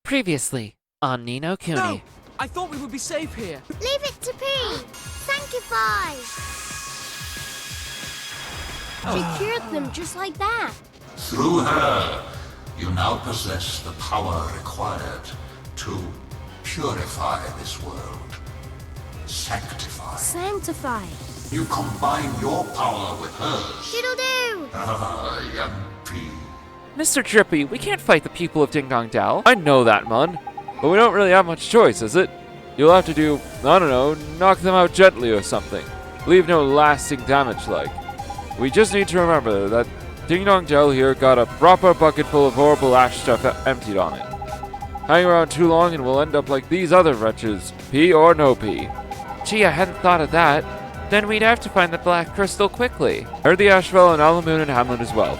Previously on Ni No Kuni. No! I thought we would be safe here. Leave it to P. Sanctify. She cured them just like that. Through her, you now possess the power required to purify this world. Sanctify. Sanctify. You combine your power with hers. Diddle-doo. Ah, young P. Mr. Drippy, we can't fight the people of Ding Dong Dell. I know that, Mun. But we don't really have much choice, is it? You'll have to do, I don't know, knock them out gently or something. Leave no lasting damage, like. We just need to remember that Ding Dong Dell here got a proper bucket full of horrible ash stuff emptied on it. Hang around too long and we'll end up like these other wretches, P or no P. Gee, I hadn't thought of that. Then we'd have to find the black crystal quickly. Heard the ash fell on Alamoon and Hamlin as well.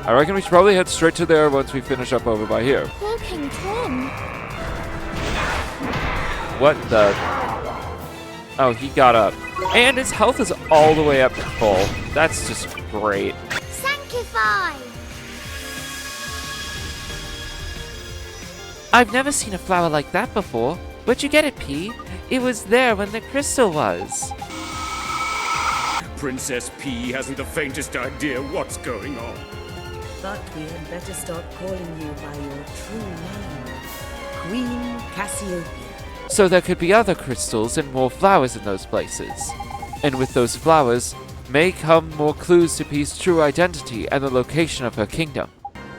I reckon we should probably head straight to there once we finish up over by here. Walking Tom. What the? Oh, he got up. And his health is all the way up to full. That's just great. Sanctify. I've never seen a flower like that before. Where'd you get it, P? It was there when the crystal was. Princess P hasn't the faintest idea what's going on. But we had better start calling you by your true name, Queen Cassiopeia. So there could be other crystals and more flowers in those places. And with those flowers may come more clues to P's true identity and the location of her kingdom.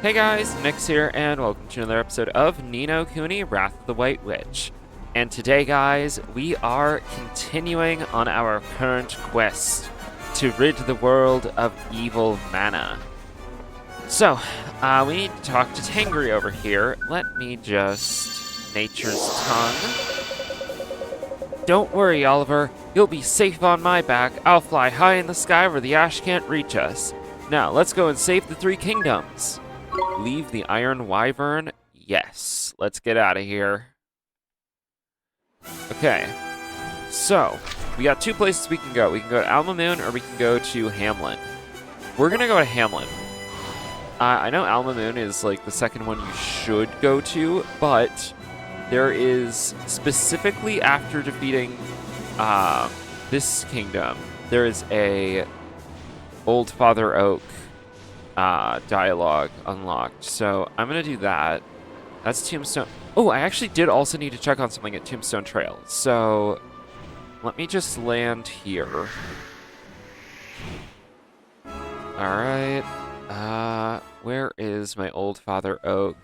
Hey guys, Nyx here, and welcome to another episode of Ni No Kuni, Wrath of the White Witch. And today, guys, we are continuing on our current quest to rid the world of evil mana. So, we need to talk to Tangri over here. Let me just... Nature's Tongue. Don't worry, Oliver. You'll be safe on my back. I'll fly high in the sky where the ash can't reach us. Now, let's go and save the three kingdoms. Leave the Iron Wyvern? Yes. Let's get out of here. Okay. So, we got two places we can go. We can go to Almamoon or we can go to Hamlin. We're going to go to Hamlin. I know Almamoon is like the second one you should go to, but there is, specifically after defeating this kingdom, there is a Old Father Oak dialogue unlocked. So I'm going to do that. That's Tombstone. Oh, I actually did also need to check on something at Tombstone Trail. So let me just land here. Alright. Where is my Old Father Oak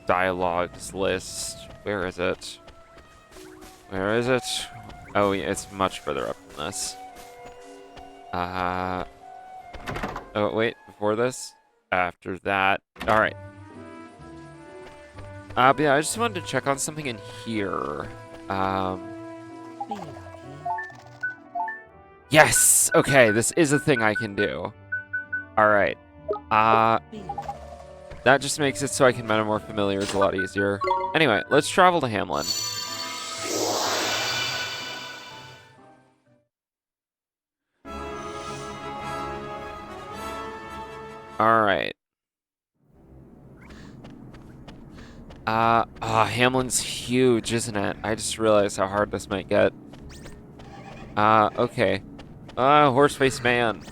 dialogues list? Where is it? Where is it? Oh, yeah, it's much further up than this. Oh, wait, before this? After that. Alright. But yeah, I just wanted to check on something in here. Yes! Okay, this is a thing I can do. Alright. That just makes it so I can metamorph familiars a lot easier. Anyway, let's travel to Hamlin. Alright. Hamlin's huge, isn't it? I just realized how hard this might get. Okay. Horseface man.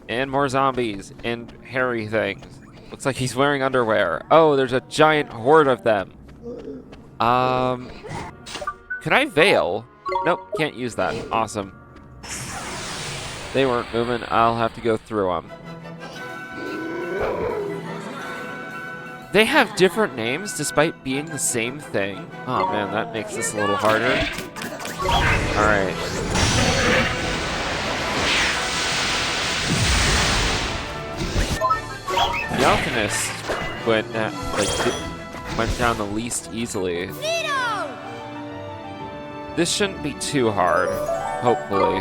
And more zombies. And hairy things. Looks like he's wearing underwear. Oh, there's a giant horde of them. Can I veil? Nope, can't use that. Awesome. They weren't moving. I'll have to go through them. They have different names despite being the same thing. Oh man, that makes this a little harder. Alright. The Alchemist went down the least easily. Nito! This shouldn't be too hard, hopefully.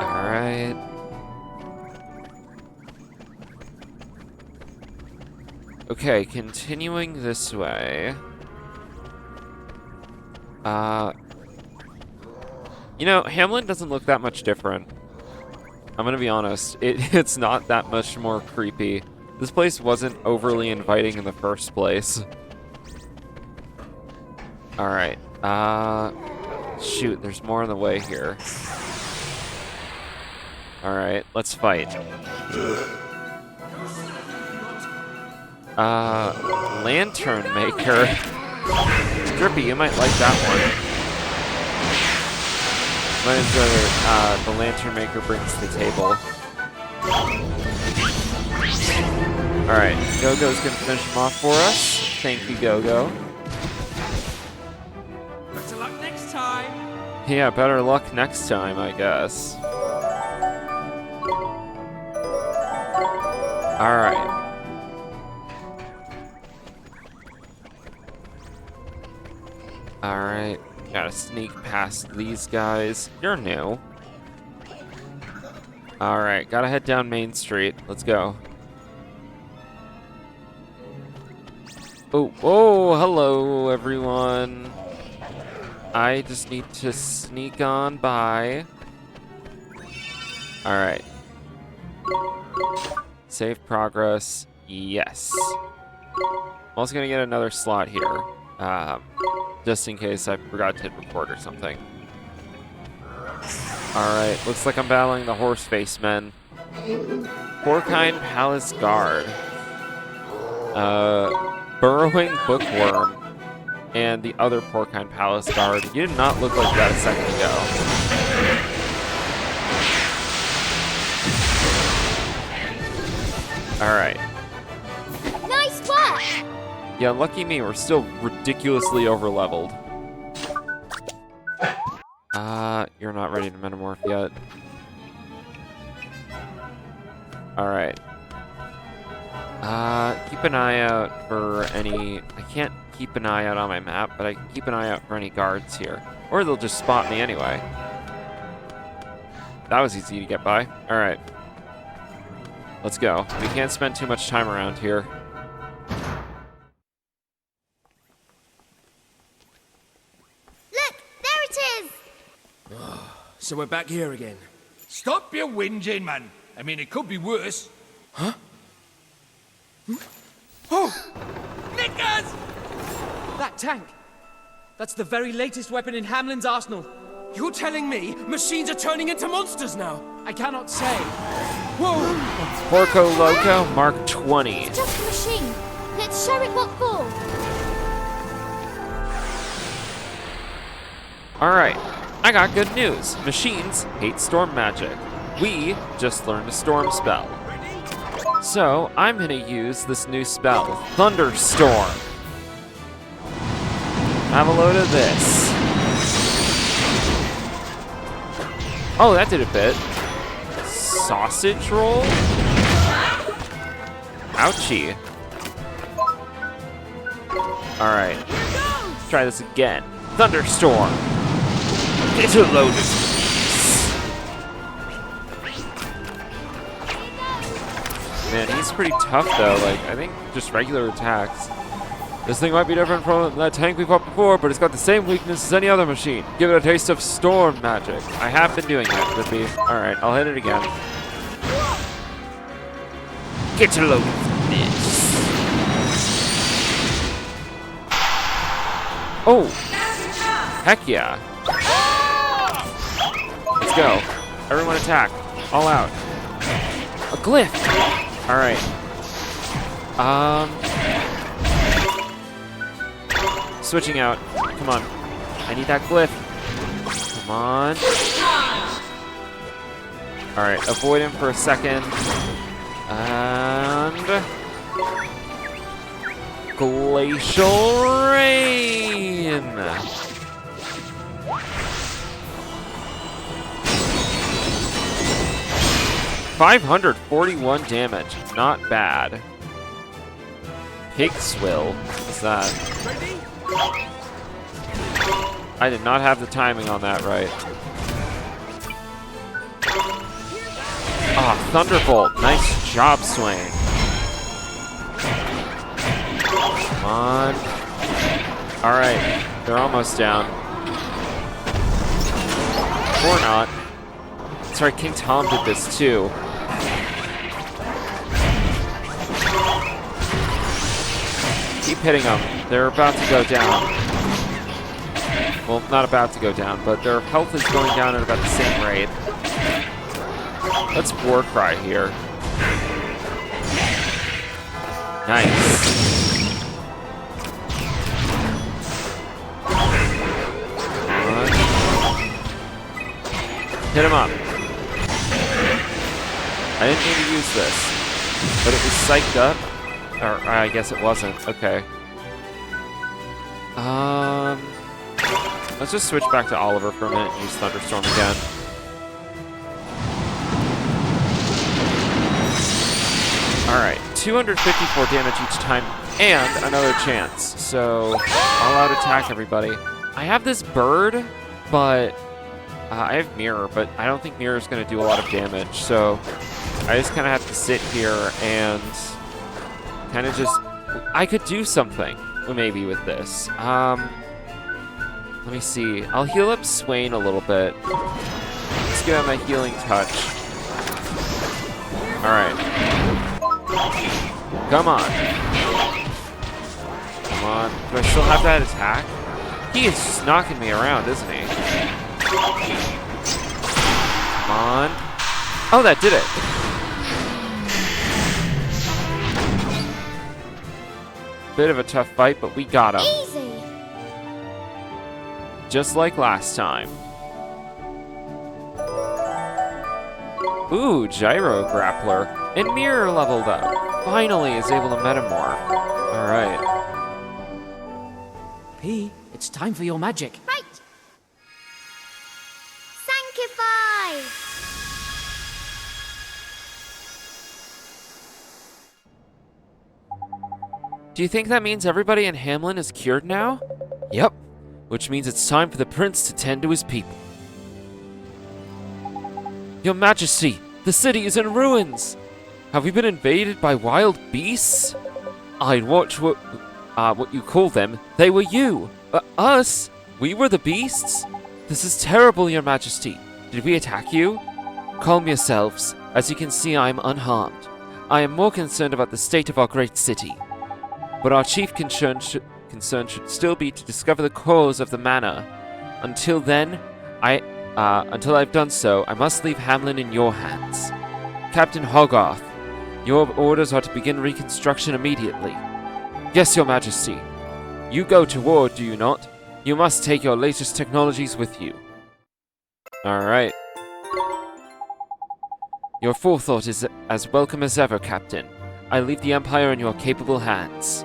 Alright. Okay, continuing this way. You know, Hamlin doesn't look that much different. I'm gonna be honest, it's not that much more creepy. This place wasn't overly inviting in the first place. Alright. Shoot, there's more on the way here. Alright, let's fight. Lantern Maker. Drippy, you might like that one. What is the Lantern Maker brings to the table? Alright, Go-Go's gonna finish him off for us. Thank you, Go-Go. Better luck next time. Yeah, better luck next time, I guess. Alright. Alright, gotta sneak past these guys. You're new. Alright, gotta head down Main Street. Let's go. Oh, whoa, hello everyone. I just need to sneak on by. Alright. Save progress. Yes. I'm also gonna get another slot here. Just in case I forgot to hit record or something. Alright, looks like I'm battling the Horseface Men. Porcine Palace Guard. Burrowing Bookworm. And the other Porcine Palace Guard. You did not look like that a second ago. Alright. Nice work! Yeah, lucky me, we're still ridiculously overleveled. You're not ready to metamorph yet. Alright. Keep an eye out for any... I can't keep an eye out on my map, but I can keep an eye out for any guards here. Or they'll just spot me anyway. That was easy to get by. Alright. Let's go. We can't spend too much time around here. Look, there it is! So we're back here again. Stop your whinging, man. I mean, it could be worse. Huh? Oh! Knickers! That tank! That's the very latest weapon in Hamlin's arsenal. You're telling me machines are turning into monsters now? I cannot say. Whoa! Porco Loco Mark 20. It's just a machine. Let's show it what for. Alright, I got good news. Machines hate storm magic. We just learned a storm spell. So, I'm gonna use this new spell, Thunderstorm. Have a load of this. Oh, that did a bit. Sausage roll? Ouchie. Alright, let's try this again. Thunderstorm. Get a load of these. Man, he's pretty tough though. Like, I think just regular attacks. This thing might be different from that tank we fought before, but it's got the same weakness as any other machine. Give it a taste of storm magic. I have been doing that, Lippy. Alright, I'll hit it again. Get a load of this. Oh! Heck yeah. Let's go. Everyone attack. All out. A glyph! Alright. Switching out. Come on. I need that glyph. Come on. Alright, avoid him for a second. And... Glacial Rain! 541 damage. Not bad. Pig Swill. What's that? I did not have the timing on that right. Ah, Thunderbolt. Nice job, Swain. Come on. Alright. They're almost down. Or not. Sorry, King Tom did this too. Keep hitting them. They're about to go down. Well, not about to go down, but their health is going down at about the same rate. Let's war cry here. Nice. Hit him up. I didn't mean to use this, but it was psyched up. Or I guess it wasn't. Okay. Let's just switch back to Oliver for a minute and use Thunderstorm again. Alright, 254 damage each time, and another chance. So, all-out attack, everybody. I have this bird, but... I have Mirror, but I don't think Mirror is going to do a lot of damage, so I just kind of have to sit here and kind of just... I could do something, maybe, with this. Let me see. I'll heal up Swain a little bit. Let's get on my healing touch. Alright. Come on. Come on. Do I still have that attack? He is just knocking me around, isn't he? Come on. Oh, that did it. Bit of a tough fight, but we got him. Easy. Just like last time. Ooh, Gyro Grappler. And Mirror leveled up. Finally is able to metamorph. Alright. P, it's time for your magic. Right. Sanctify. Do you think that means everybody in Hamlin is cured now? Yep. Which means it's time for the prince to tend to his people. Your Majesty, the city is in ruins! Have we been invaded by wild beasts? I'd watch what you call them. They were you. Us? We were the beasts? This is terrible, Your Majesty. Did we attack you? Calm yourselves. As you can see, I am unharmed. I am more concerned about the state of our great city. But our chief concern should still be to discover the cause of the manor. Until then, until I've done so, I must leave Hamlin in your hands. Captain Hogarth, your orders are to begin reconstruction immediately. Yes, Your Majesty. You go to war, do you not? You must take your latest technologies with you. Alright. Your forethought is as welcome as ever, Captain. I leave the Empire in your capable hands.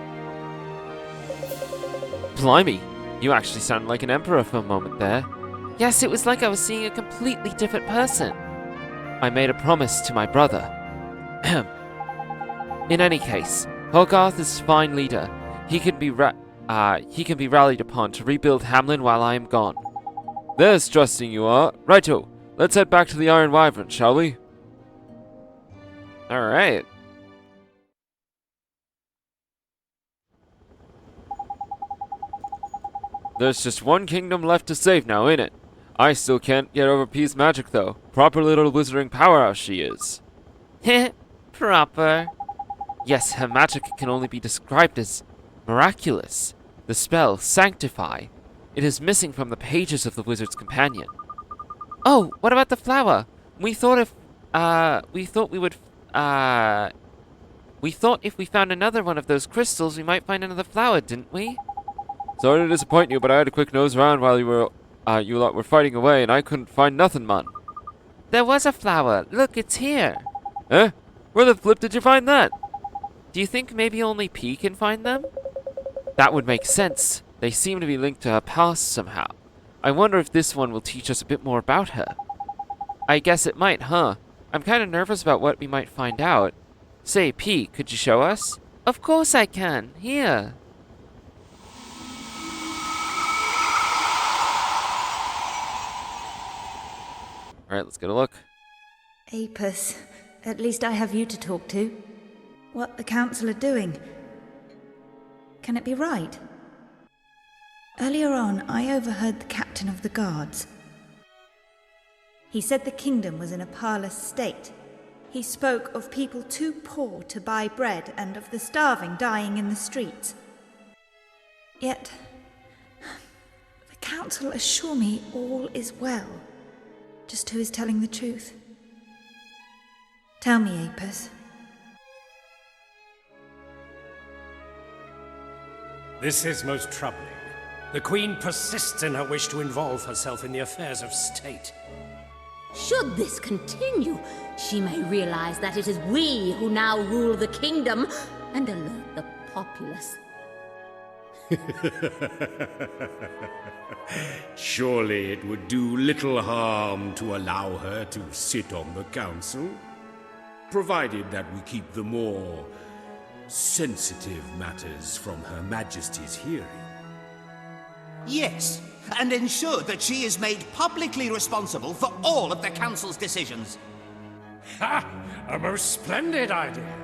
Blimey, you actually sound like an emperor for a moment there. Yes, it was like I was seeing a completely different person. I made a promise to my brother. In any case, Hogarth is a fine leader. He can be rallied upon to rebuild Hamlin while I am gone. There's trusting you are. Righto, let's head back to the Iron Wyvern, shall we? Alright. There's just one kingdom left to save now, innit? I still can't get over P's magic, though. Proper little wizarding powerhouse she is. Heh, proper. Yes, her magic can only be described as miraculous. The spell, Sanctify. It is missing from the pages of the Wizard's Companion. Oh, what about the flower? We thought if we found another one of those crystals, we might find another flower, didn't we? Sorry to disappoint you, but I had a quick nose around while you lot were fighting away, and I couldn't find nothing, man. There was a flower. Look, it's here. Eh? Where the flip did you find that? Do you think maybe only P can find them? That would make sense. They seem to be linked to her past somehow. I wonder if this one will teach us a bit more about her. I guess it might, huh? I'm kind of nervous about what we might find out. Say, P, could you show us? Of course I can. Here. Alright, let's get a look. Apis, at least I have you to talk to. What the council are doing. Can it be right? Earlier on, I overheard the captain of the guards. He said the kingdom was in a parlous state. He spoke of people too poor to buy bread and of the starving dying in the streets. Yet, the council assure me all is well. Just who is telling the truth? Tell me, Apis. This is most troubling. The Queen persists in her wish to involve herself in the affairs of state. Should this continue, she may realize that it is we who now rule the kingdom and alert the populace. Surely it would do little harm to allow her to sit on the council, provided that we keep the more sensitive matters from Her Majesty's hearing. Yes, and ensure that she is made publicly responsible for all of the council's decisions. Ha! A most splendid idea.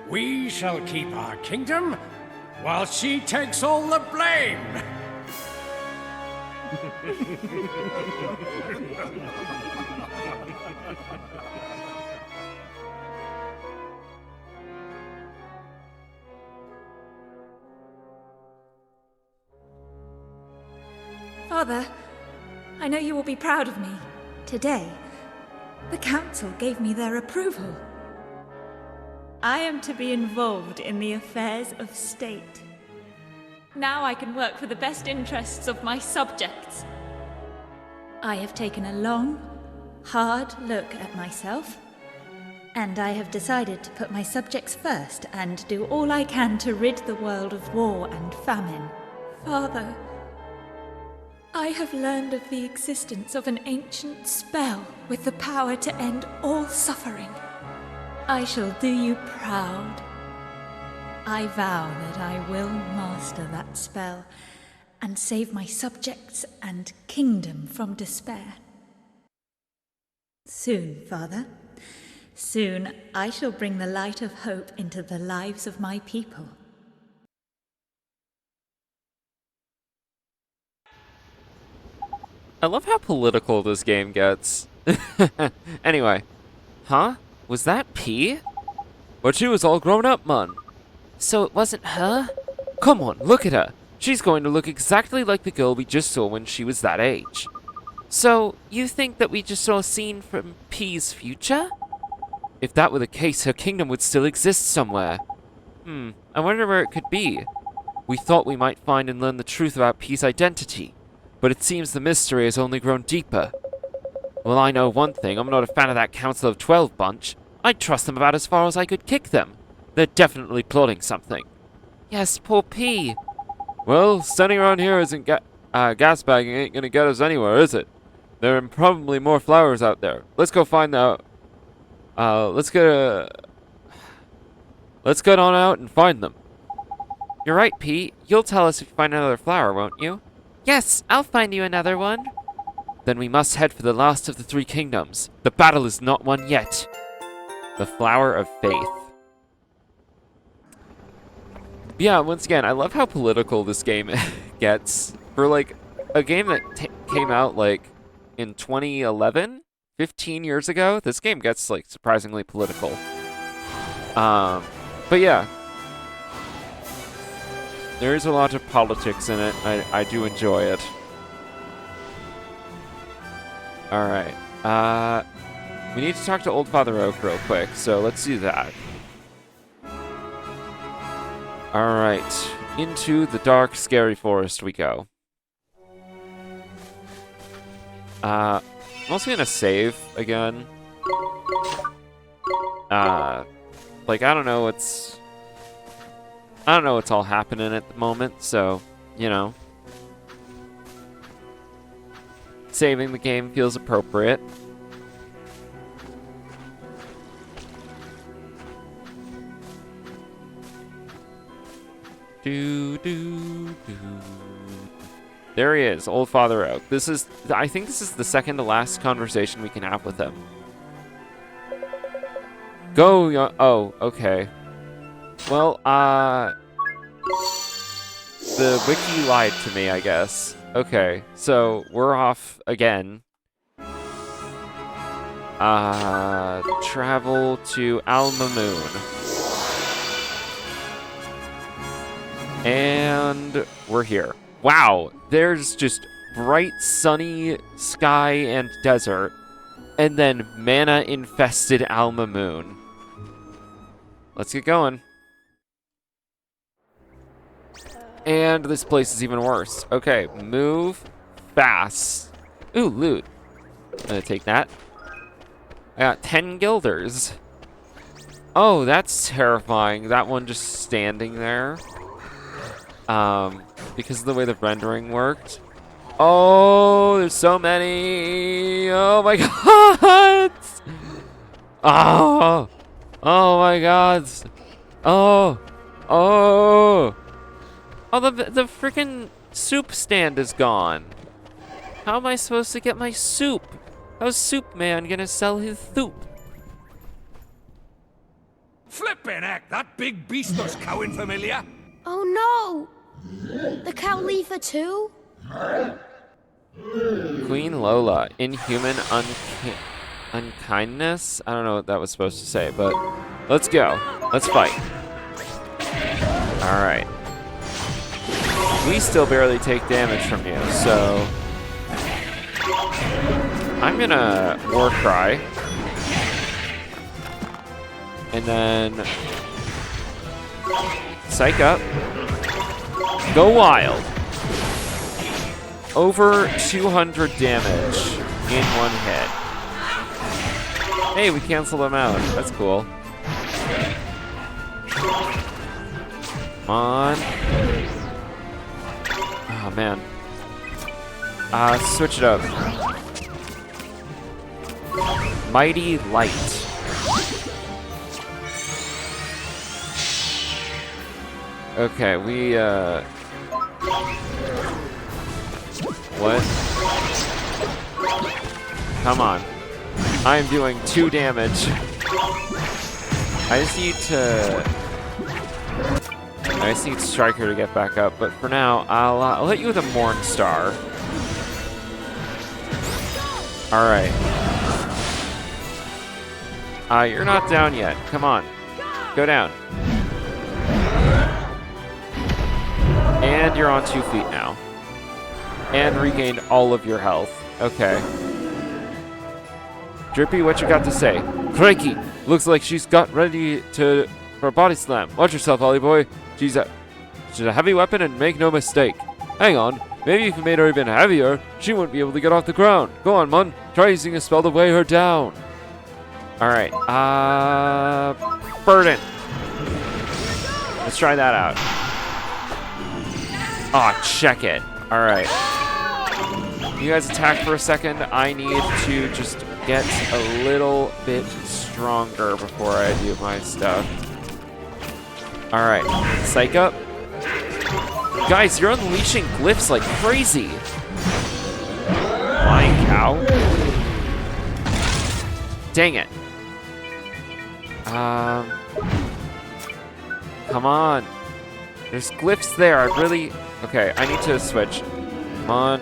We shall keep our kingdom while she takes all the blame. Father, I know you will be proud of me. Today, the council gave me their approval. I am to be involved in the affairs of state. Now I can work for the best interests of my subjects. I have taken a long, hard look at myself, and I have decided to put my subjects first and do all I can to rid the world of war and famine. Father, I have learned of the existence of an ancient spell with the power to end all suffering. I shall do you proud. I vow that I will master that spell and save my subjects and kingdom from despair. Soon, Father, soon I shall bring the light of hope into the lives of my people. I love how political this game gets. Anyway. Huh? Was that P? But she was all grown up, man. So it wasn't her? Come on, look at her. She's going to look exactly like the girl we just saw when she was that age. So, you think that we just saw a scene from P's future? If that were the case, her kingdom would still exist somewhere. I wonder where it could be. We thought we might find and learn the truth about P's identity, but it seems the mystery has only grown deeper. Well, I know one thing, I'm not a fan of that Council of 12 bunch. I'd trust them about as far as I could kick them. They're definitely plotting something. Yes, poor P. Well, standing around here isn't gasbagging ain't gonna get us anywhere, is it? There are probably more flowers out there. Let's go find out. Let's get on out and find them. You're right, P. You'll tell us if you find another flower, won't you? Yes, I'll find you another one. Then we must head for the last of the three kingdoms. The battle is not won yet. The Flower of Faith. Yeah, once again, I love how political this game gets. For, like, a game that came out, like, in 2011? 15 years ago? This game gets, like, surprisingly political. But yeah. There is a lot of politics in it. I do enjoy it. Alright. We need to talk to Old Father Oak real quick, so let's do that. Alright. Into the dark, scary forest we go. I'm also gonna save again. Like, I don't know what's all happening at the moment, so, you know. Saving the game feels appropriate. There he is, Old Father Oak. I think this is the second to last conversation we can have with him. Go, oh, okay. Well, the wiki lied to me, I guess. Okay, so we're off again. Travel to Alma Moon. And we're here. Wow, there's just bright, sunny sky and desert, and then mana-infested Alma Moon. Let's get going. And this place is even worse. Okay, move fast. Ooh, loot. I'm gonna take that. I got 10 guilders. Oh, that's terrifying. That one just standing there. Because of the way the rendering worked. Oh, there's so many. Oh my god. Oh. Oh my god. Oh. Oh. Oh, the freaking soup stand is gone. How am I supposed to get my soup? How's Soup Man gonna sell his soup? Flippin' heck, that big beast was cowing familiar. Oh no! The Khalifa too? Queen Lola, inhuman unkindness? I don't know what that was supposed to say, but let's go. Let's fight. Alright. We still barely take damage from you, so I'm gonna War Cry. And then Psych Up. Go Wild. Over 200 damage in one hit. Hey, we cancel them out. That's cool. Come on. Oh, man. Switch it up. Mighty Light. Okay, we, what? Come on. I'm doing 2 damage. I just need Striker to get back up, but for now, I'll hit you with a Morn Star. Alright. You're not down yet. Come on. Go down. And you're on 2 feet now. And regained all of your health. Okay. Drippy, what you got to say? Crikey! Looks like she's got ready for a body slam. Watch yourself, Ollie boy. She's a heavy weapon, and make no mistake. Hang on. Maybe if you made her even heavier, she wouldn't be able to get off the ground. Go on, Mun. Try using a spell to weigh her down. Alright. Burden. Let's try that out. Aw, check it. Alright. You guys attack for a second. I need to just get a little bit stronger before I do my stuff. Alright. Psych Up. Guys, you're unleashing glyphs like crazy. Flying cow. Dang it. Come on. There's glyphs there. I really... Okay, I need to switch. Come on.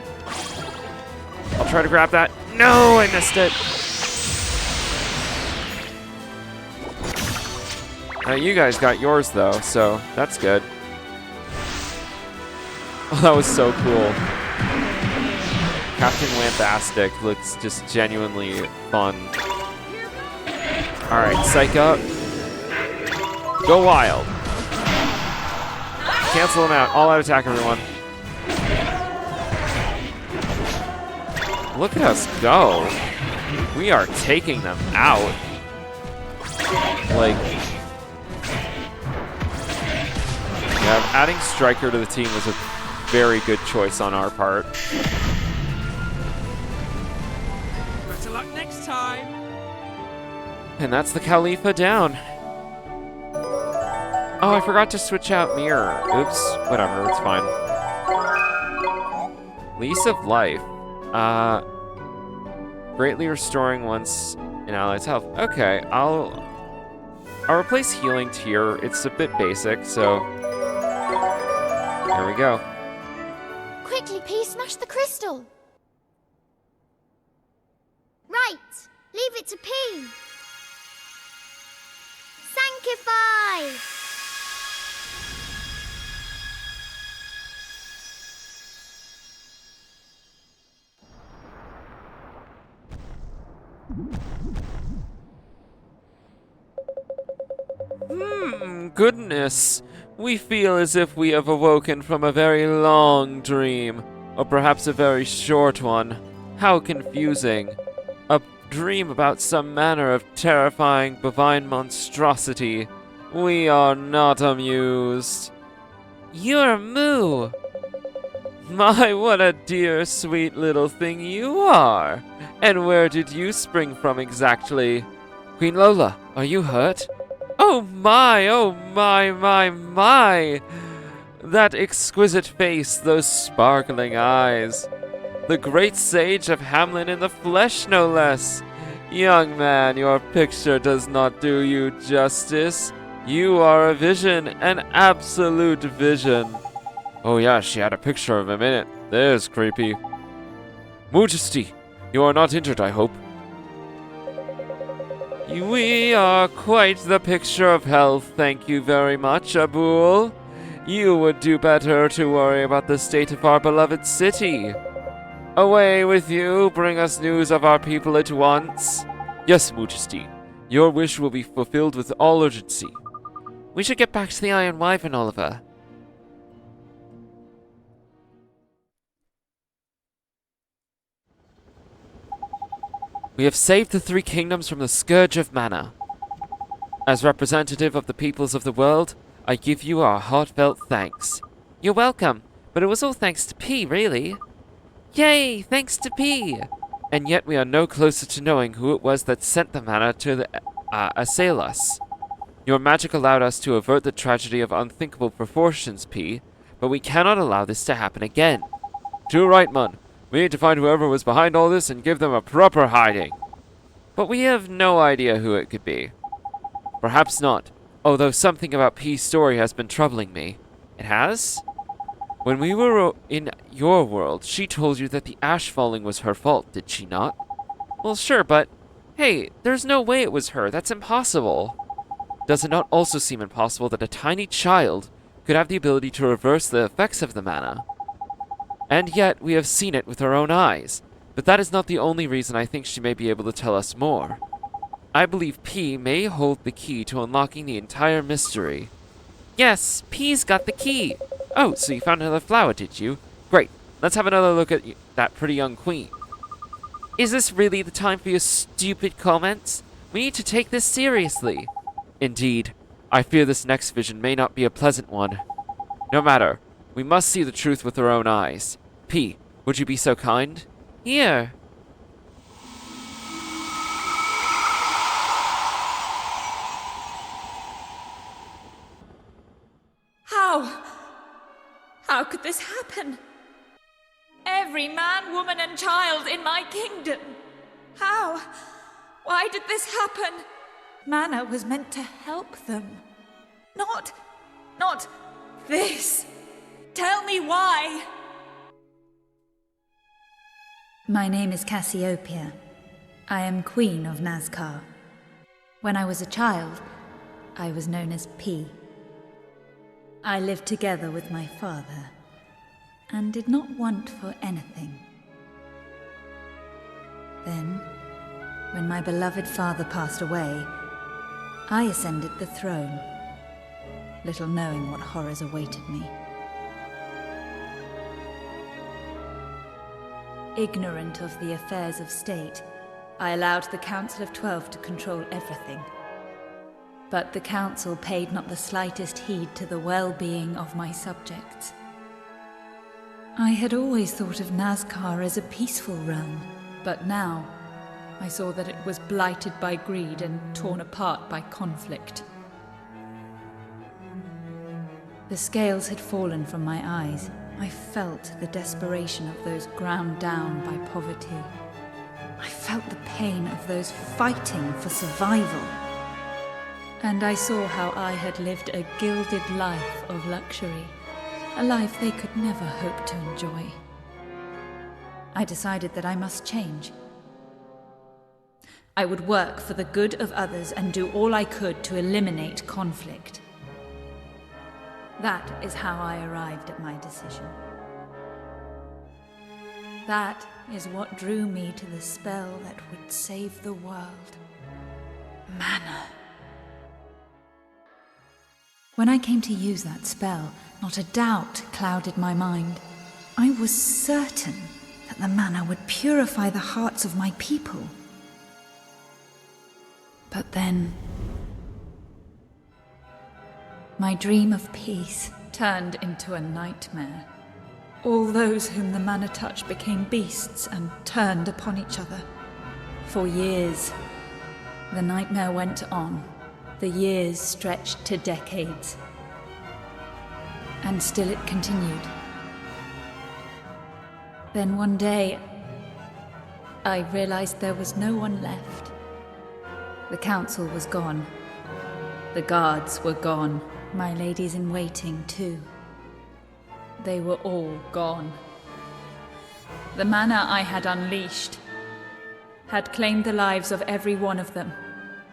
I'll try to grab that. No, I missed it. You guys got yours, though, so that's good. Oh, that was so cool. Captain Lambastic looks just genuinely fun. Alright, Psych Up. Go Wild. Cancel them out. All out attack, everyone. Look at us go. We are taking them out. Like... Yeah, adding Striker to the team was a very good choice on our part. Better luck next time. And that's the Khalifa down. Oh, I forgot to switch out Mirror. Oops, whatever, it's fine. Lease of Life. Greatly restoring once an ally's health. Okay, I'll replace Healing Tier. It's a bit basic, so here we go. Quickly, P, smash the crystal. Right, leave it to P. Sanctify. 「 Sanctify! 「 「 「」 「」 「」 「」 「」 「」 "」 "」 "」 "」 "」 "」 "」 "」 "」 "」 "」 "」 "」 "」 "」 "」 "」 "」 "」 "」 "」 "」 "」 "」 "」 "」 "」 "」 "」 "」 "」 "」 "」 "」 "」 "」 "」 "」 "」 "」 "」 "」 "」 "」 "」 "」 "」 "| Goodness. We feel as if we have awoken from a very long dream, or perhaps a very short one. How confusing. A dream about some manner of terrifying bovine monstrosity. We are not amused. You're Moo! My, what a dear, sweet little thing you are! And where did you spring from exactly? Queen Lola, are you hurt? Oh my, my! That exquisite face, those sparkling eyes. The great sage of Hamlin in the flesh, no less. Young man, your picture does not do you justice. You are a vision, an absolute vision. Oh yeah, she had a picture of him in it. There's creepy. Majesty, you are not injured, I hope. We are quite the picture of health, thank you very much, Abul. You would do better to worry about the state of our beloved city. Away with you, bring us news of our people at once. Yes, Majesty, your wish will be fulfilled with all urgency. We should get back to the Iron Wyvern, Oliver. We have saved the three kingdoms from the scourge of mana. As representative of the peoples of the world, I give you our heartfelt thanks. You're welcome, but it was all thanks to P, really. Yay, thanks to P! And yet we are no closer to knowing who it was that sent the mana to assail us. Your magic allowed us to avert the tragedy of unthinkable proportions, P, but we cannot allow this to happen again. Too right, Mun. We need to find whoever was behind all this and give them a proper hiding. But we have no idea who it could be. Perhaps not, although something about P's story has been troubling me. It has? When we were in your world, she told you that the ash falling was her fault, did she not? Well, sure, but hey, there's no way it was her. That's impossible. Does it not also seem impossible that a tiny child could have the ability to reverse the effects of the mana? And yet, we have seen it with our own eyes. But that is not the only reason I think she may be able to tell us more. I believe P may hold the key to unlocking the entire mystery. Yes, P's got the key. Oh, so you found another flower, did you? Great. Let's have another look at that pretty young queen. Is this really the time for your stupid comments? We need to take this seriously. Indeed. I fear this next vision may not be a pleasant one. No matter. We must see the truth with our own eyes. P, would you be so kind? Here. How could this happen? Every man, woman, and child in my kingdom. How? Why did this happen? Mana was meant to help them. Not this. Tell me why. My name is Cassiopeia. I am Queen of Nazcar. When I was a child, I was known as P. I lived together with my father, and did not want for anything. Then, when my beloved father passed away, I ascended the throne, little knowing what horrors awaited me. Ignorant of the affairs of state, I allowed the Council of 12 to control everything. But the Council paid not the slightest heed to the well-being of my subjects. I had always thought of Nazcar as a peaceful realm, but now I saw that it was blighted by greed and torn apart by conflict. The scales had fallen from my eyes. I felt the desperation of those ground down by poverty. I felt the pain of those fighting for survival. And I saw how I had lived a gilded life of luxury, a life they could never hope to enjoy. I decided that I must change. I would work for the good of others and do all I could to eliminate conflict. That is how I arrived at my decision. That is what drew me to the spell that would save the world. Mana. When I came to use that spell, not a doubt clouded my mind. I was certain that the mana would purify the hearts of my people. But then, my dream of peace turned into a nightmare. All those whom the mana touched became beasts and turned upon each other. For years, the nightmare went on. The years stretched to decades. And still it continued. Then one day, I realized there was no one left. The council was gone. The guards were gone. My ladies in waiting, too. They were all gone. The mana I had unleashed had claimed the lives of every one of them.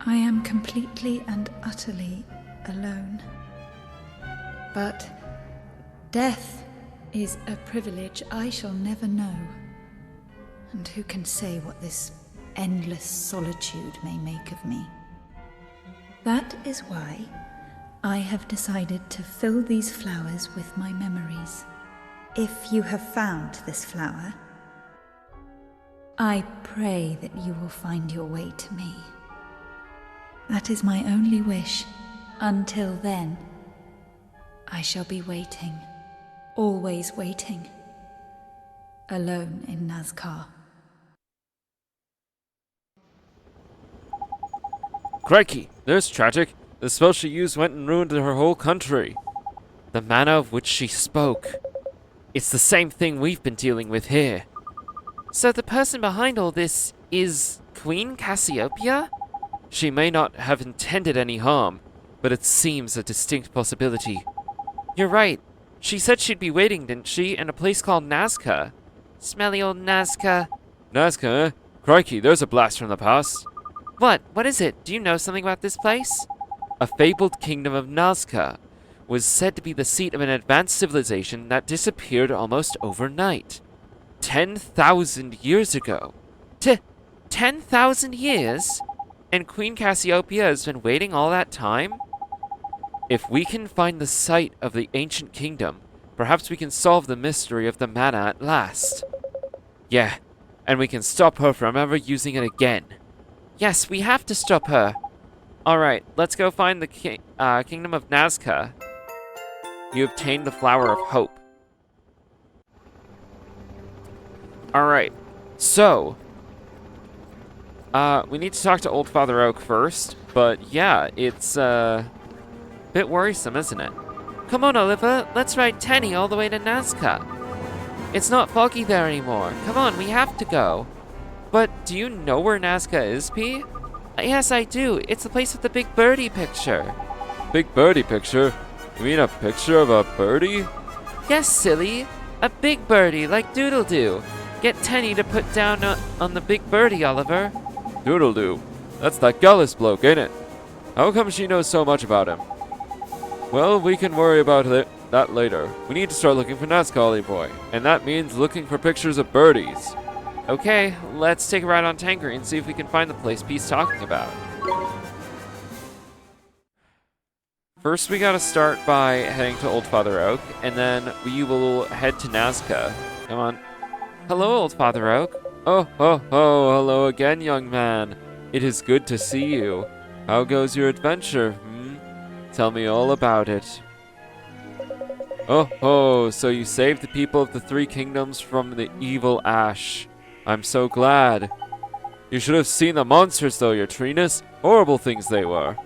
I am completely and utterly alone. But death is a privilege I shall never know. And who can say what this endless solitude may make of me? That is why I have decided to fill these flowers with my memories. If you have found this flower, I pray that you will find your way to me. That is my only wish. Until then, I shall be waiting, always waiting, alone in Nazca. Crikey, there's tragic. The spell she used went and ruined her whole country. The mana of which she spoke. It's the same thing we've been dealing with here. So the person behind all this is Queen Cassiopeia? She may not have intended any harm, but it seems a distinct possibility. You're right. She said she'd be waiting, didn't she, in a place called Nazca? Smelly old Nazca. Nazca, eh? Crikey, there's a blast from the past. What? What is it? Do you know something about this place? A fabled kingdom of Nazca was said to be the seat of an advanced civilization that disappeared almost overnight. 10,000 years ago. 10,000 years? And Queen Cassiopeia has been waiting all that time? If we can find the site of the ancient kingdom, perhaps we can solve the mystery of the mana at last. Yeah, and we can stop her from ever using it again. Yes, we have to stop her. Alright, let's go find the kingdom of Nazca. You obtained the Flower of Hope. Alright, so we need to talk to Old Father Oak first, but yeah, it's a bit worrisome, isn't it? Come on, Oliver, let's ride Tenny all the way to Nazca. It's not foggy there anymore. Come on, we have to go. But do you know where Nazca is, P? Yes, I do. It's the place with the big birdie picture. Big birdie picture? You mean a picture of a birdie? Yes, silly. A big birdie, like Doodle-Doo. Get Tenny to put down on the big birdie, Oliver. Doodle-Doo? That's that Gallus bloke, ain't it? How come she knows so much about him? Well, we can worry about that later. We need to start looking for Nazca, Ollie boy. And that means looking for pictures of birdies. Okay, let's take a ride on Tankery and see if we can find the place Pete's talking about. First, we gotta start by heading to Old Father Oak, and then we will head to Nazca. Come on. Hello, Old Father Oak. Oh, hello again, young man. It is good to see you. How goes your adventure, Tell me all about it. Oh, so you saved the people of the Three Kingdoms from the evil Ash. I'm so glad. You should have seen the monsters, though, your Trinus. Horrible things they were.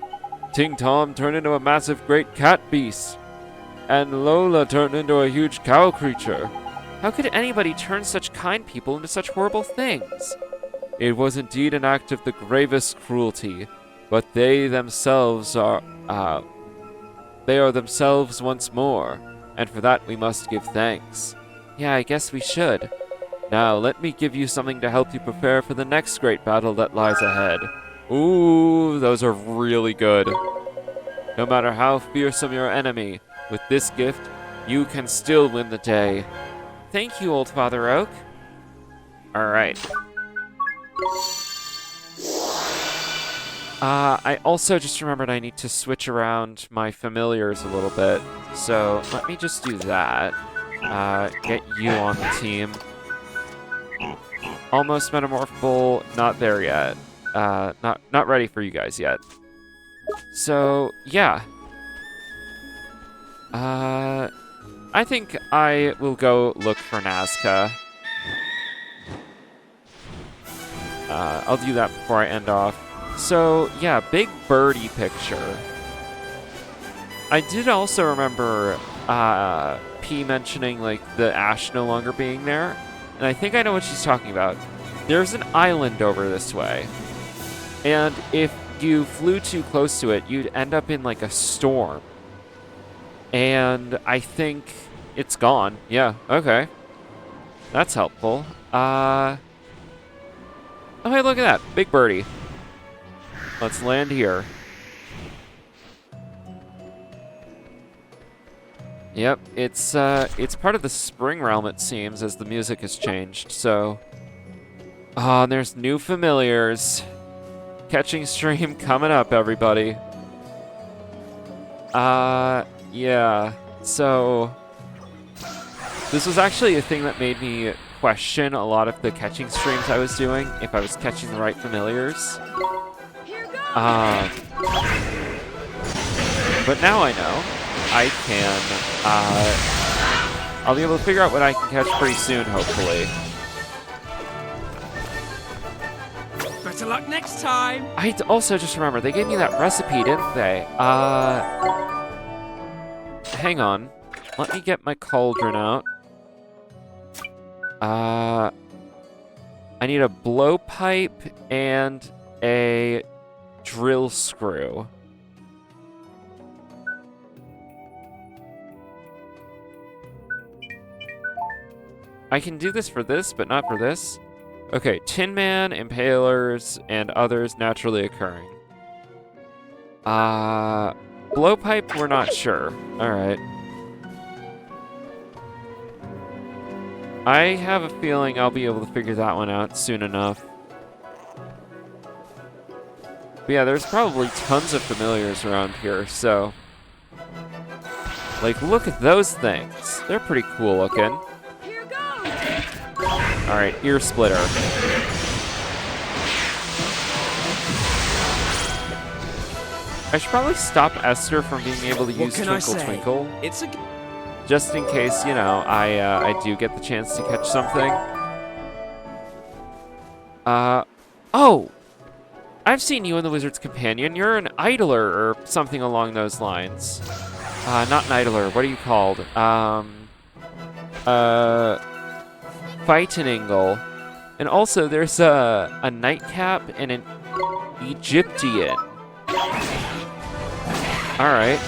Ting Tom turned into a massive great cat beast. And Lola turned into a huge cow creature. How could anybody turn such kind people into such horrible things? It was indeed an act of the gravest cruelty, but they themselves are themselves once more, and for that we must give thanks. Yeah, I guess we should. Now, let me give you something to help you prepare for the next great battle that lies ahead. Ooh, those are really good. No matter how fearsome your enemy, with this gift, you can still win the day. Thank you, Old Father Oak. Alright. I also just remembered I need to switch around my familiars a little bit. So let me just do that. Get you on the team. Almost metamorphable, not there yet. Not ready for you guys yet. So, yeah. I think I will go look for Nazca. I'll do that before I end off. So, yeah, big birdie picture. I did also remember P mentioning, like, the ash no longer being there. And I think I know what she's talking about. There's an island over this way. And if you flew too close to it, you'd end up in, like, a storm. And I think it's gone. Yeah, okay. That's helpful. Oh, hey, look at that. Big birdie. Let's land here. Yep, it's part of the spring realm, it seems, as the music has changed, so... Oh, and there's new familiars. Catching stream coming up, everybody. Yeah, so... This was actually a thing that made me question a lot of the catching streams I was doing, if I was catching the right familiars. But now I know. I can, I'll be able to figure out what I can catch pretty soon, hopefully. Better luck next time! I also just remember, they gave me that recipe, didn't they? Hang on. Let me get my cauldron out. I need a blowpipe and a drill screw. I can do this for this, but not for this. Okay, Tin Man, Impalers, and others naturally occurring. Blowpipe, we're not sure. Alright. I have a feeling I'll be able to figure that one out soon enough. But yeah, there's probably tons of familiars around here, so... Like, look at those things. They're pretty cool looking. Alright, ear splitter. I should probably stop Esther from being able to use Twinkle Twinkle. It's a... Just in case, you know, I do get the chance to catch something. Oh! I've seen you in the Wizard's Companion. You're an idler or something along those lines. Not an idler. What are you called? Fightinangle. And also, there's a nightcap and an Egyptian. Alright.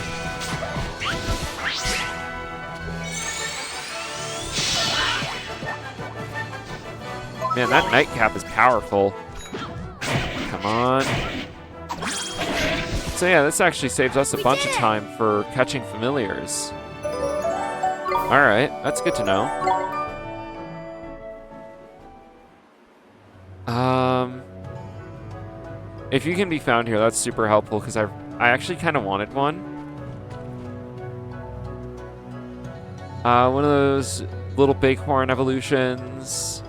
Man, that nightcap is powerful. Come on. So yeah, this actually saves us a bunch of time for catching familiars. Alright, that's good to know. If you can be found here, that's super helpful, because I actually kind of wanted one. One of those little bighorn evolutions.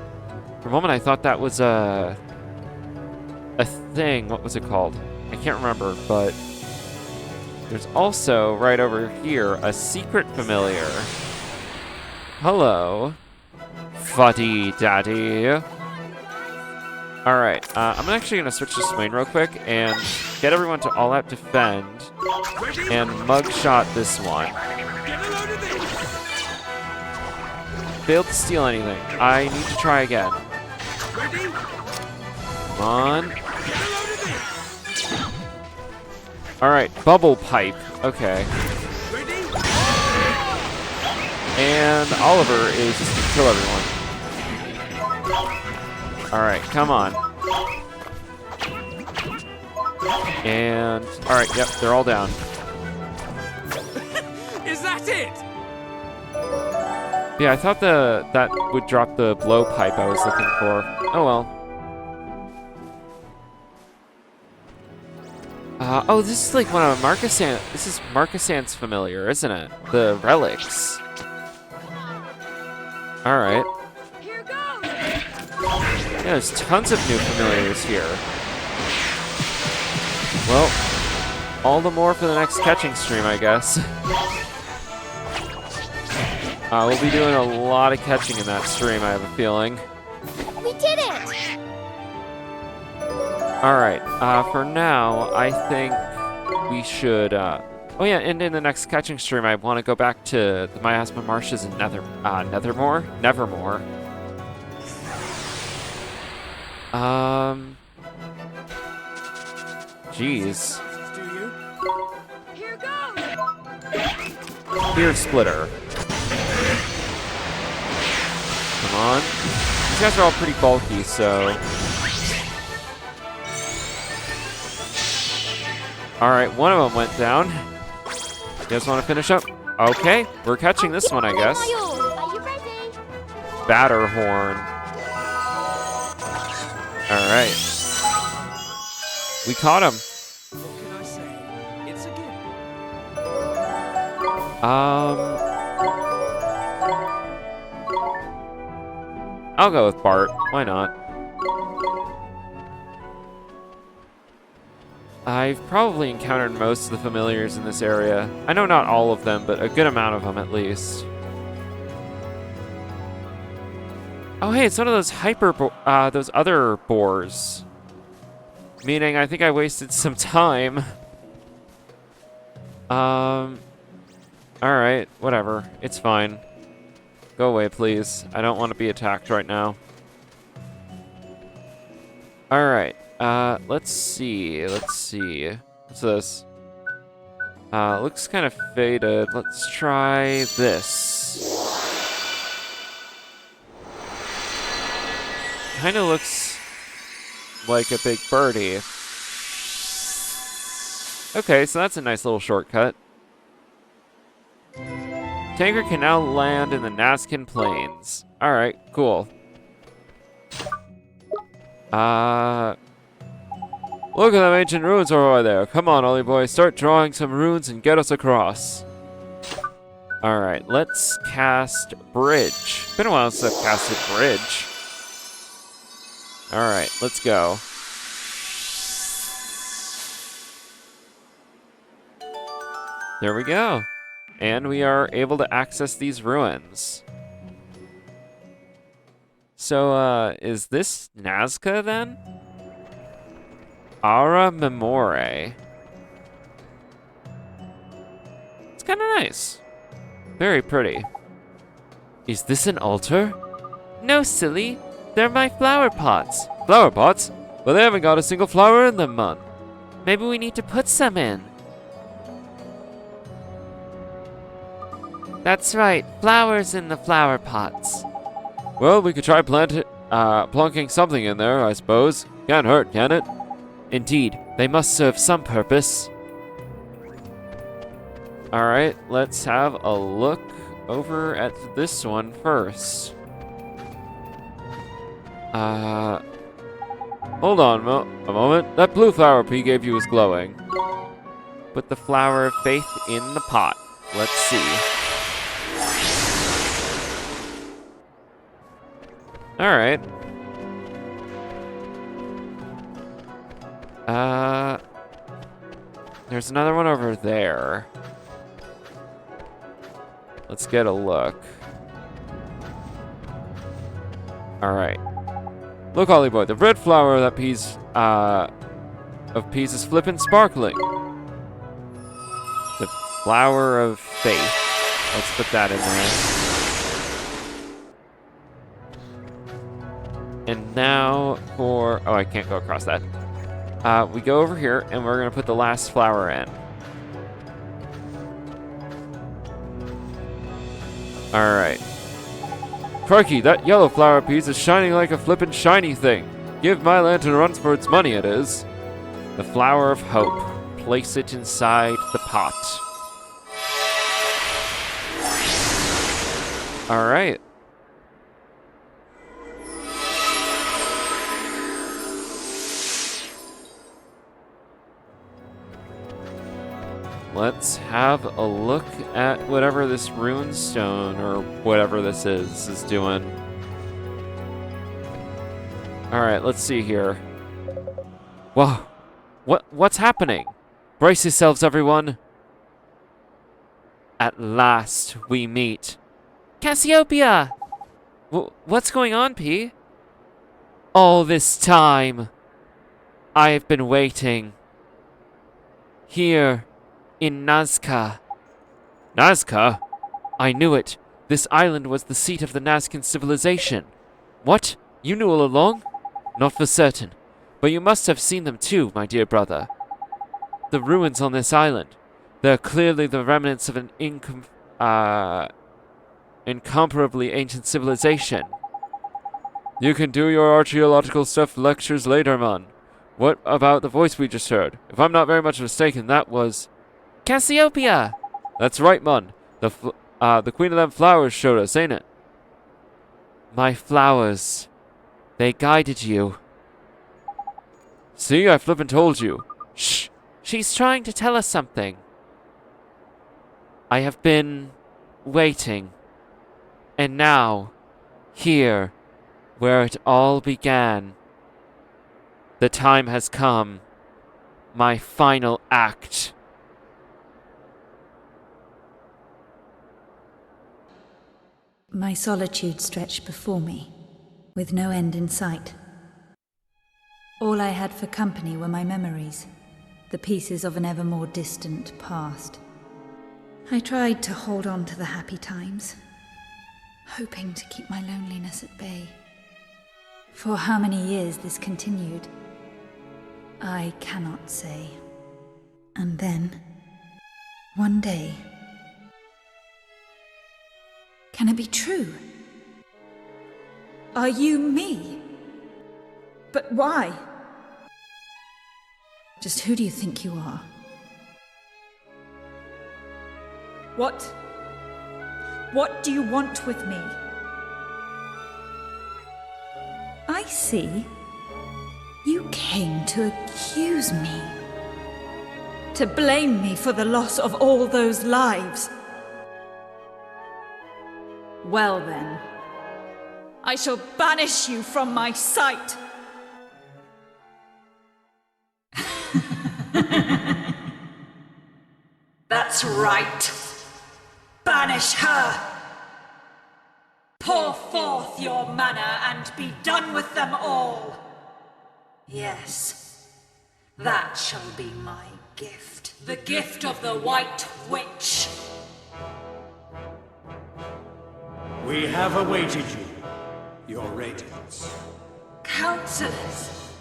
For a moment, I thought that was a thing. What was it called? I can't remember, but there's also, right over here, a secret familiar. Hello, Fuddy Daddy. Alright, I'm actually going to switch to Swain real quick and get everyone to all-out defend and mugshot this one. Failed to steal anything. I need to try again. Come on. Alright, bubble pipe. Okay. And Oliver is just going to kill everyone. Alright, come on. And, alright, yep, they're all down. Is that it? Yeah, I thought that would drop the blowpipe I was looking for. Oh well. Oh, this is like one of this is Marcusant's familiar, isn't it? The relics. Alright. Yeah, there's tons of new familiars here. Well, all the more for the next catching stream, I guess. We'll be doing a lot of catching in that stream, I have a feeling. We did it! Alright, for now, I think we should, oh yeah, and in the next catching stream, I want to go back to the Miasma Marshes in Nevermore. Jeez. Here goes! Fear Splitter. Come on. These guys are all pretty bulky, so... Alright, one of them went down. You guys want to finish up? Okay, we're catching this one, I guess. Are you ready? Batterhorn. Alright. We caught him. What can I say? It's a gift. I'll go with Bart. Why not? I've probably encountered most of the familiars in this area. I know not all of them, but a good amount of them at least. Oh hey, it's one of those those other boars. Meaning, I think I wasted some time. Alright, whatever. It's fine. Go away, please. I don't want to be attacked right now. Alright, let's see. What's this? Looks kind of faded. Let's try this. Kind of looks like a big birdie. Okay, so that's a nice little shortcut. Tanker can now land in the Nazcan Plains. Alright, cool. Look at them ancient ruins over there. Come on, Ollie boy, start drawing some runes and get us across. Alright, let's cast Bridge. Been a while since I've casted Bridge. Alright, let's go. There we go. And we are able to access these ruins. So, is this Nazca then? Ara Memore. It's kind of nice. Very pretty. Is this an altar? No, silly. They're my flower pots. Flower pots? Well, they haven't got a single flower in them, man. Maybe we need to put some in. That's right, flowers in the flower pots. Well, we could try plunking something in there, I suppose. Can't hurt, can it? Indeed, they must serve some purpose. Alright, let's have a look over at this one first. Hold on a moment. That blue flower P gave you is glowing. Put the flower of faith in the pot. Let's see. Alright. There's another one over there. Let's get a look. Alright. Look, Ollie boy, the red flower of that piece of peas is flippin' sparkling. The flower of faith. Let's put that in there. And now for... Oh, I can't go across that. We go over here, and we're going to put the last flower in. Alright. Crikey, that yellow flower piece is shining like a flippin' shiny thing. Give my lantern runs for its money, it is. The flower of hope. Place it inside the pot. Alright. Let's have a look at whatever this rune stone or whatever this is doing. Alright, let's see here. Whoa. What's happening? Brace yourselves, everyone. At last, we meet. Cassiopeia! What's going on, P? All this time, I have been waiting. Here, in Nazca. Nazca? I knew it. This island was the seat of the Nazcan civilization. What? You knew all along? Not for certain. But you must have seen them too, my dear brother. The ruins on this island. They're clearly the remnants of an incomparably ancient civilization. You can do your archaeological stuff lectures later, man. What about the voice we just heard? If I'm not very much mistaken, that was... Cassiopeia! That's right, man. The Queen of them flowers showed us, ain't it? My flowers. They guided you. See, I flippin' told you. Shh! She's trying to tell us something. I have been... waiting. And now, here, where it all began, the time has come. My final act. My solitude stretched before me, with no end in sight. All I had for company were my memories, the pieces of an ever more distant past. I tried to hold on to the happy times, hoping to keep my loneliness at bay. For how many years this continued, I cannot say. And then, one day... Can it be true? Are you me? But why? Just who do you think you are? What do you want with me? I see. You came to accuse me. To blame me for the loss of all those lives. Well then, I shall banish you from my sight. That's right. Banish her. Pour forth your mana and be done with them all. Yes, that shall be my gift. The gift of the White Witch. We have awaited you, your radiance. Counselors.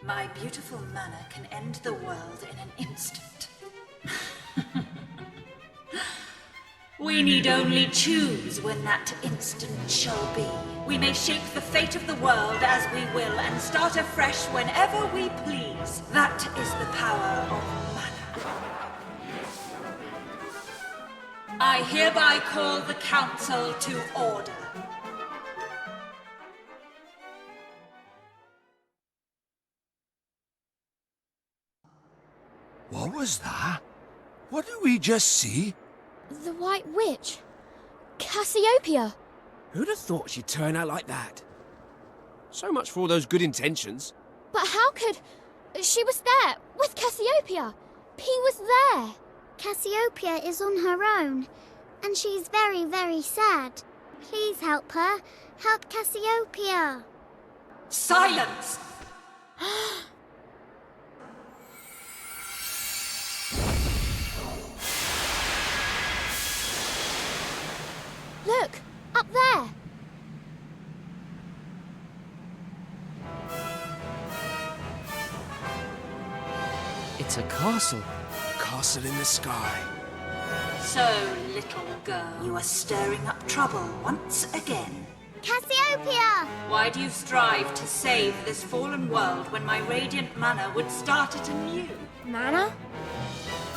My beautiful mana can end the world in an instant. We need only choose when that instant shall be. We may shape the fate of the world as we will and start afresh whenever we please. That is the power of mana. I hereby call the council to order. What was that? What did we just see? The White Witch. Cassiopeia. Who'd have thought she'd turn out like that? So much for all those good intentions. But how could... She was there, with Cassiopeia. P was there. Cassiopeia is on her own, and she's very, very sad. Please help her. Help Cassiopeia. Silence! Look, up there. It's a castle. A castle in the sky. So, little girl, you are stirring up trouble once again. Cassiopeia! Why do you strive to save this fallen world when my radiant mana would start it anew? Mana?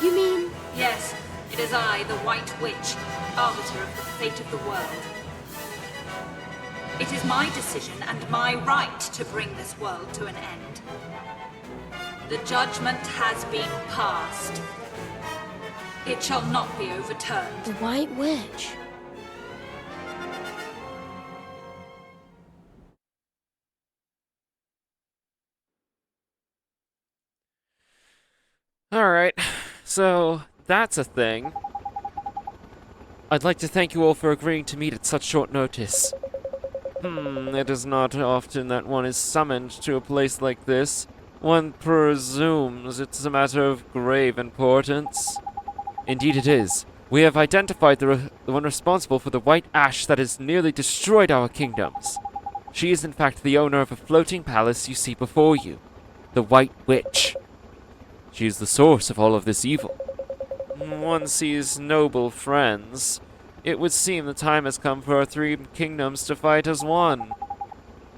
You mean... Yes, it is I, the White Witch. arbiter of the fate of the world. It is my decision and my right to bring this world to an end. The judgment has been passed. It shall not be overturned. The White Witch. Alright, so that's a thing. I'd like to thank you all for agreeing to meet at such short notice. It is not often that one is summoned to a place like this. One presumes it's a matter of grave importance. Indeed it is. We have identified the one responsible for the white ash that has nearly destroyed our kingdoms. She is in fact the owner of a floating palace you see before you. The White Witch. She is the source of all of this evil. One sees noble friends. It would seem the time has come for our three kingdoms to fight as one.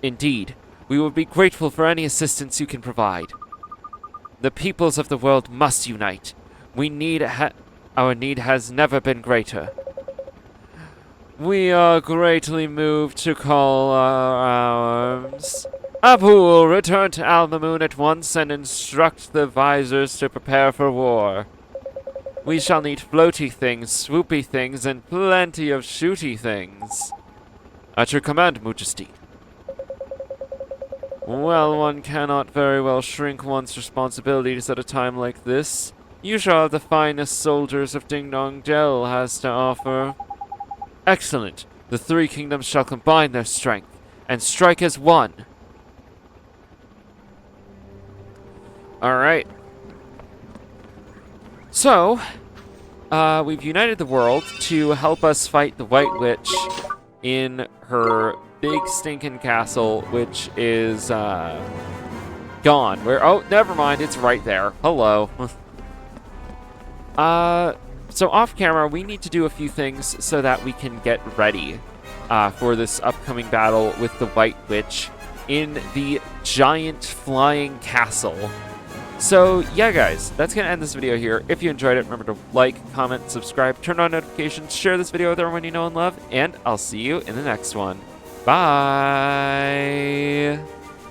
Indeed, we will be grateful for any assistance you can provide. The peoples of the world must unite. Our need has never been greater. We are greatly moved to call our arms. Abu, return to Al-Mamun at once and instruct the visors to prepare for war. We shall need floaty things, swoopy things, and plenty of shooty things. At your command, Majesty. Well, one cannot very well shrink one's responsibilities at a time like this. You shall have the finest soldiers of Ding Dong Dell has to offer. Excellent. The three kingdoms shall combine their strength and strike as one. Alright. So, we've united the world to help us fight the White Witch in her big stinking castle, which is, gone. Oh, never mind, it's right there. Hello. So off camera, we need to do a few things so that we can get ready, for this upcoming battle with the White Witch in the giant flying castle. So, yeah, guys, that's going to end this video here. If you enjoyed it, remember to like, comment, subscribe, turn on notifications, share this video with everyone you know and love, and I'll see you in the next one. Bye!